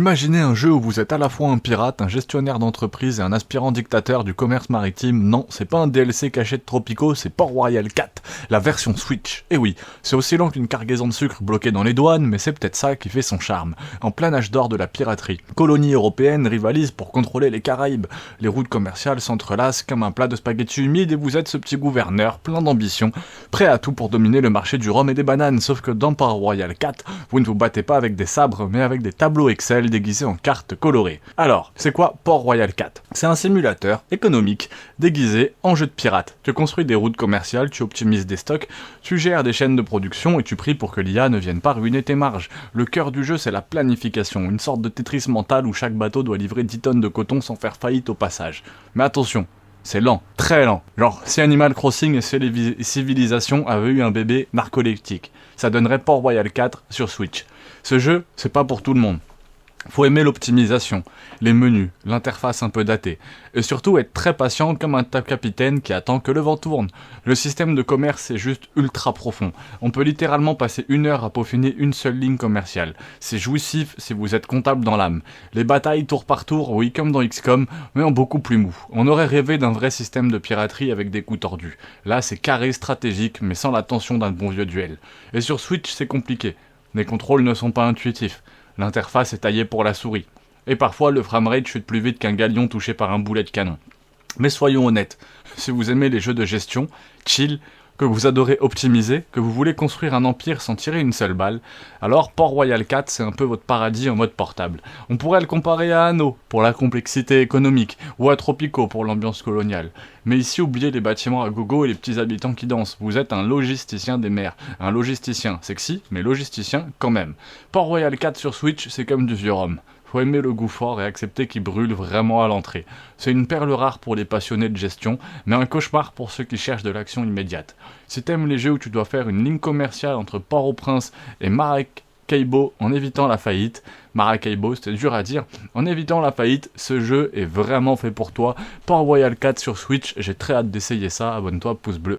Imaginez un jeu où vous êtes à la fois un pirate, un gestionnaire d'entreprise et un aspirant dictateur du commerce maritime. Non, c'est pas un DLC caché de Tropico, c'est Port-Royal 4, la version Switch. Et oui, c'est aussi lent qu'une cargaison de sucre bloquée dans les douanes, mais c'est peut-être ça qui fait son charme. En plein âge d'or de la piraterie, colonies européennes rivalisent pour contrôler les Caraïbes. Les routes commerciales s'entrelacent comme un plat de spaghettis humides et vous êtes ce petit gouverneur plein d'ambition, prêt à tout pour dominer le marché du rhum et des bananes. Sauf que dans Port-Royal 4, vous ne vous battez pas avec des sabres, mais avec des tableaux Excel déguisé en cartes colorées. Alors, c'est quoi Port-Royal 4 ? C'est un simulateur économique déguisé en jeu de pirate. Tu construis des routes commerciales, tu optimises des stocks, tu gères des chaînes de production et tu pries pour que l'IA ne vienne pas ruiner tes marges. Le cœur du jeu, c'est la planification, une sorte de Tetris mental où chaque bateau doit livrer 10 tonnes de coton sans faire faillite au passage. Mais attention, c'est lent, très lent. Genre, si Animal Crossing et Civilization avaient eu un bébé narcoleptique, ça donnerait Port-Royal 4 sur Switch. Ce jeu, c'est pas pour tout le monde. Faut aimer l'optimisation, les menus, l'interface un peu datée, et surtout être très patient comme un capitaine qui attend que le vent tourne. Le système de commerce est juste ultra profond. On peut littéralement passer 1 heure à peaufiner une seule ligne commerciale. C'est jouissif si vous êtes comptable dans l'âme. Les batailles tour par tour, oui comme dans XCOM, mais en beaucoup plus mou. On aurait rêvé d'un vrai système de piraterie avec des coups tordus. Là c'est carré, stratégique, mais sans la tension d'un bon vieux duel. Et sur Switch c'est compliqué. Les contrôles ne sont pas intuitifs. L'interface est taillée pour la souris. Et parfois, le framerate chute plus vite qu'un galion touché par un boulet de canon. Mais soyons honnêtes, si vous aimez les jeux de gestion, chill, que vous adorez optimiser, que vous voulez construire un empire sans tirer une seule balle, alors Port-Royal 4 c'est un peu votre paradis en mode portable. On pourrait le comparer à Anno, pour la complexité économique, ou à Tropico pour l'ambiance coloniale. Mais ici, oubliez les bâtiments à gogo et les petits habitants qui dansent. Vous êtes un logisticien des mers. Un logisticien sexy, mais logisticien quand même. Port-Royal 4 sur Switch, c'est comme du vieux rhum. Faut aimer le goût fort et accepter qu'il brûle vraiment à l'entrée. C'est une perle rare pour les passionnés de gestion, mais un cauchemar pour ceux qui cherchent de l'action immédiate. Si t'aimes les jeux où tu dois faire une ligne commerciale entre Port-au-Prince et Maracaibo en évitant la faillite, Maracaibo c'était dur à dire, en évitant la faillite, ce jeu est vraiment fait pour toi. Port-Royal 4 sur Switch, j'ai très hâte d'essayer ça, abonne-toi, pouce bleu.